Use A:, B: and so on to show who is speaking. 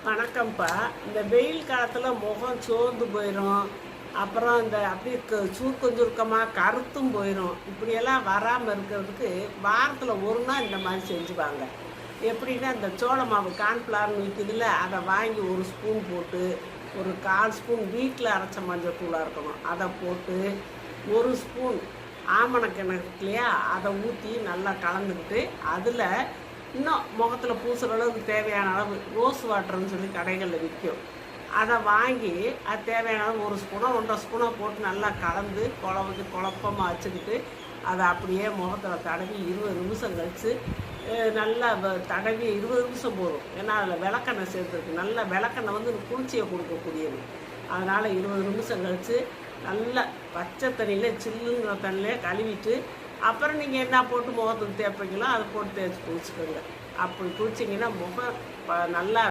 A: வணக்கம்ப்பா. இந்த வெயில் காலத்தில் முகம் சோர்ந்து போயிடும். அப்புறம் இந்த அப்படியே சுருக்கம் சுருக்கமாக கருத்தும் போயிடும். இப்படியெல்லாம் வராமல் இருக்கிறதுக்கு வாரத்தில் ஒரு நாள் இந்த மாதிரி செஞ்சுவாங்க. எப்படின்னா இந்த சோள மாவு கார்ன்ஃப்ளவர்னு விற்கிதுல, அதை வாங்கி ஒரு ஸ்பூன் போட்டு, ஒரு 1/4 ஸ்பூன் வீட்டில் அரைச்ச மஞ்சள் தூளாக இருக்கணும், அதை போட்டு ஒரு ஸ்பூன் ஆமணக்கெண்ணெய் இருக்கு இல்லையா, அதை ஊற்றி நல்லா கலந்துக்கிட்டு அதில் இன்னும் முகத்தில் பூசுகிற அளவுக்கு தேவையான அளவு ரோஸ் வாட்டர்னு சொல்லி கடைகளில் விற்கும். அதை வாங்கி அது தேவையான அளவு 1 ஸ்பூனோ 1.5 ஸ்பூனோ போட்டு நல்லா கலந்து குழப்பமாக வச்சுக்கிட்டு அதை அப்படியே முகத்தில் தடவி 20 நிமிஷம் கழித்து நல்லா தடவி 20 நிமிஷம் போதும். ஏன்னா அதில் விளக்கெண்ணெய் சேர்த்துருக்கு. நல்ல விளக்கெண்ணெய் வந்து குளிர்ச்சியை கொடுக்கக்கூடியது. அதனால் 20 நிமிஷம் கழித்து நல்லா பச்சை தண்ணியில் சில்லுங்கிற தண்ணியிலே கழுவிட்டு அப்புறம் நீங்கள் என்ன போட்டு முகத்துக்கு தேய்ப்பீங்களோ அதை போட்டு தேய்ச்சி குளிச்சுக்கோங்க. அப்படி குளிச்சிங்கன்னா முகம் நல்லா